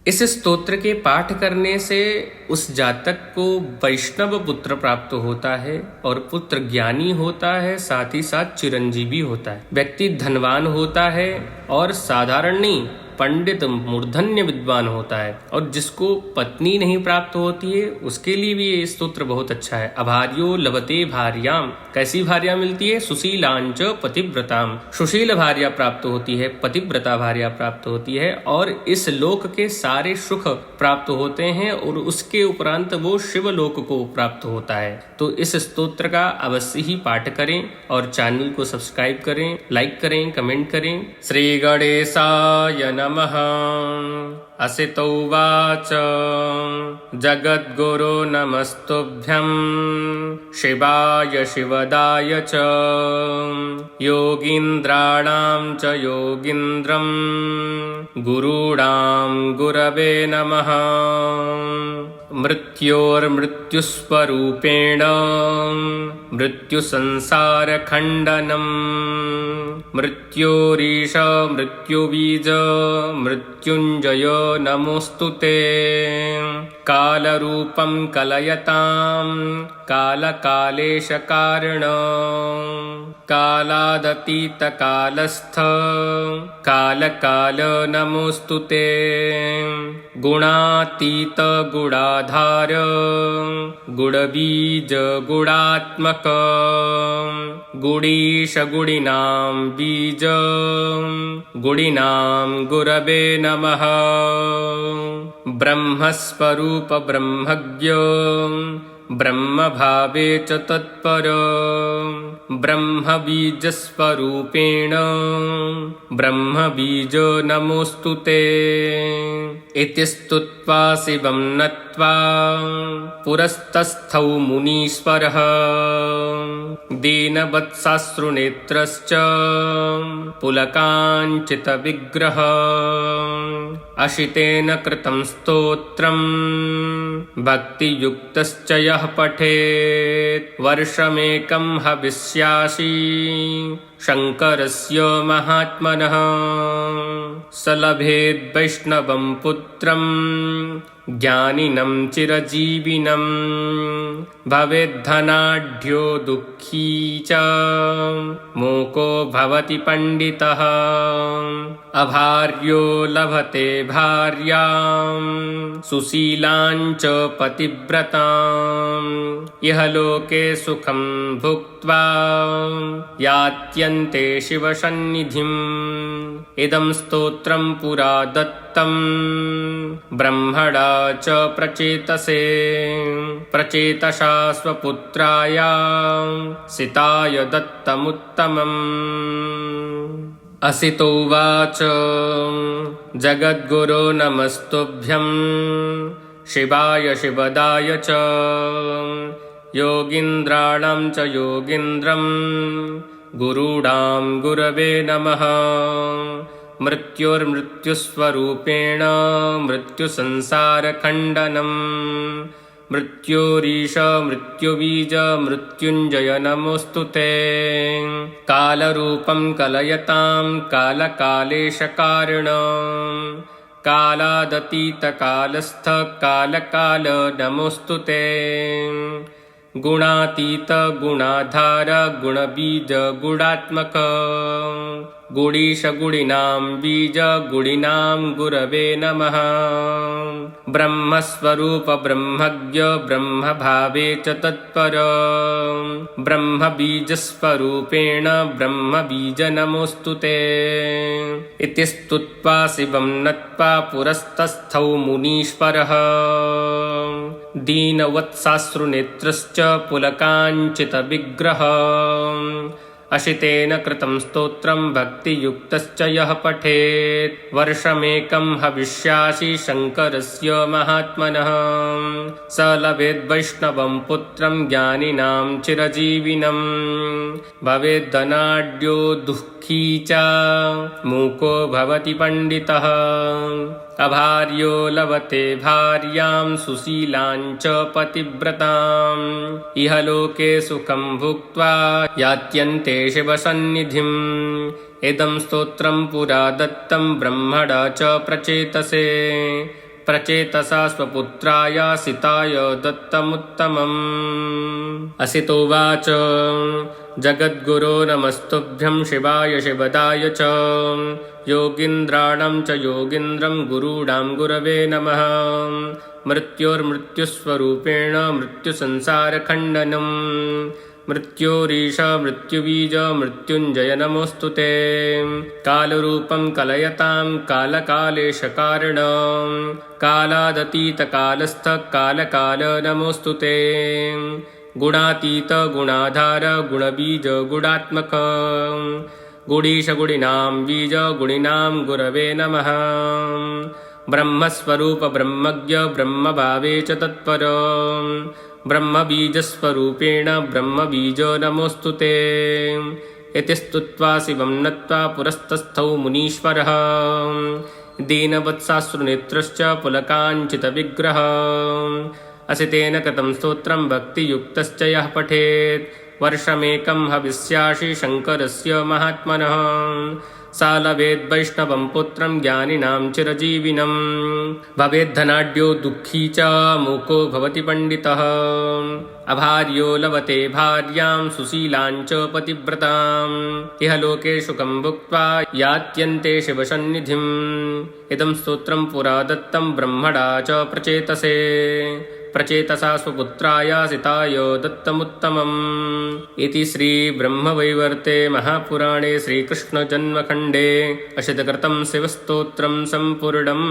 इस स्तोत्र के पाठ करने से उस जातक को वैष्णव पुत्र प्राप्त होता है और पुत्र ज्ञानी होता है, साथ ही साथ चिरंजीवी होता है। व्यक्ति धनवान होता है और साधारण नहीं, पंडित मूर्धन्य विद्वान होता है। और जिसको पत्नी नहीं प्राप्त होती है उसके लिए भी ये स्तोत्र बहुत अच्छा है। अभार्यो लभते भार्याम, कैसी भार्या मिलती है? सुशीलांच पतिव्रताम, सुशील भार्या प्राप्त होती है, पतिव्रता भार्या प्राप्त होती है और इस लोक के सारे सुख प्राप्त होते हैं और उसके उपरांत वो शिवलोक को प्राप्त होता है। तो इस स्तोत्र का अवश्य ही पाठ करें और चैनल को सब्सक्राइब करें, लाइक करें, कमेंट करें। श्री गणेशाय नमः। असित उवाच जगद्गुरो नमस्तुभ्यं शिवाय शिवदाय च योगीन्द्राणां च योगीन्द्रं गुरूणां गुरवे नमः। मृत्योर्मृत्युस्वरूपेण मृत्युसंसारखण्डनं मृत्योरीश मृत्युबीज मृत्युञ्जय नमोऽस्तुते। कालरूपं कलयतां कालकालेशकारण कालादतीतकालस्थ कालकाल नमोऽस्तुते। गुणातीत गुणाधार गुणबीज गुणात्मक गुणीश गुणिनां बीज गुणिनां गुरवे नमः। ब्रह्मस्वरूप ब्रह्मज्ञ ब्रह्मभावे च तत्पर ब्रह्मबीजस्वरूपेण ब्रह्मबीज नमोऽस्तुते। इति स्तुत्वा शिवं नत्वा पुरस्तस्थौ मुनीश्वरः दीनवत्साश्रुनेत्रश्च पुलकाञ्चितविग्रह। अशितेन कृतं स्तोत्रं भक्तियुक्तश्च यः पठेत् वर्षमेकं हविष्यासि शङ्करस्य महात्मनः। स लभेद् वैष्णवं पुत्रं ज्ञानिनं चिरजीविनं भवेद्धनाढ्यो दुःखी च मूको भवति पंडितः। अभार्यो लभते भार्यां सुशीलाञ्च पतिव्रतां इह लोके सुखं भुक्त्वा यात्यन्ते शिवसन्निधिम्। इदं स्तोत्रं पुरा दत्तं ब्रह्मणा च प्रचेतसे प्रचेतसा स्वपुत्राय सिताय दत्तमुत्तमम्। असित उवाच जगद्गुरो नमस्तुभ्यं शिवाय शिवदाय च योगीन्द्राणां च योगीन्द्रं गुरूणां गुरवे नमः। मृत्योर्मृत्युस्वरूपेण मृत्युसंसारखण्डनं मृत्योरीश मृत्युबीज मृत्युञ्जय नमोऽस्तुते। कालरूपं कलयतां कालकालेशकारण कालादतीतकालस्थ कालकाल नमोऽस्तुते। गुणातीत गुणाधार गुणबीज गुणात्मक गुणीश गुणिनां बीज गुणिनां गुरवे नमः। ब्रह्मस्वरूप ब्रह्मज्ञ ब्रह्मभावे च तत्पर ब्रह्मबीजस्वरूपेण ब्रह्मबीज नमोऽस्तुते। इति स्तुत्वा शिवं नत्वा पुरस्तस्थौ मुनीश्वरः दीनवत्साश्रुनेत्रश्च पुलकाञ्चितविग्रह। अशितेन कृतं स्तोत्रं भक्तियुक्तश्च यः पठेत् वर्षमेकं हविष्यासि शङ्करस्य महात्मनः। स लभेद् वैष्णवं पुत्रं ज्ञानिनां चिरजीविनं भवेद्धनाढ्यो दुःखी च मूको भवति पंडितः। अभार्यो लभते भार्यां सुशीलाञ्च पतिव्रताम् इह लोके सुखं भुक्त्वा यात्यन्ते शिवसन्निधिम्। इदं स्तोत्रं पुरा दत्तं ब्रह्मणा च प्रचेतसे प्रचेतसा स्वपुत्राय सिताय दत्तमुत्तमम्। असितोवाच जगद्गुरो नमस्तुभ्यं शिवाय शिवदाय च योगीन्द्राणां च योगीन्द्रं गुरूणां गुरवे नमः। मृत्योर्मृत्युस्वरूपेण मृत्युसंसारखण्डनम् मृत्योरीश मृत्युबीज मृत्युञ्जय नमोऽस्तु ते। कालरूपं कलयतां कालकालेशकारणं कालादतीतकालस्थ कालकाल नमोऽस्तु ते। गुणातीत गुणाधार गुणबीज गुणात्मक गुणीश गुणिनां बीज गुणिनां गुरवे नमः। ब्रह्मस्वरूप ब्रह्मज्ञ ब्रह्मभावे च तत्पर ब्रह्मबीजस्वरूपेण ब्रह्मबीज नमोऽस्तु ते। इति स्तुत्वा शिवं नत्वा पुरस्तस्थौ मुनीश्वरः दीनवत्साश्रुनेत्रश्च पुलकाञ्चितविग्रहः। असितेन कृतं स्तोत्रं भक्तियुक्तश्च यः पठेत् वर्षमेकं हविष्यासि शङ्करस्य महात्मनः। सा लभेद्वैष्णवं पुत्रं ज्ञानिनां चिरजीविनं भवेद्धनाढ्यो दुःखी च मूको भवति पण्डितः। अभार्यो लभते भार्यां सुशीलां च पतिव्रताम् इह लोके सुखं भुक्त्वा यात्यन्ते शिवसन्निधिम्। इदं स्तोत्रं पुरा दत्तं ब्रह्मणा च प्रचेतसे प्रचेतसा स्वपुत्राय सिताय दत्तमुत्तमम्। इति श्रीब्रह्मवैवर्ते महापुराणे श्रीकृष्णजन्मखण्डे अशितकृतं शिवस्तोत्रं सम्पूर्णम्।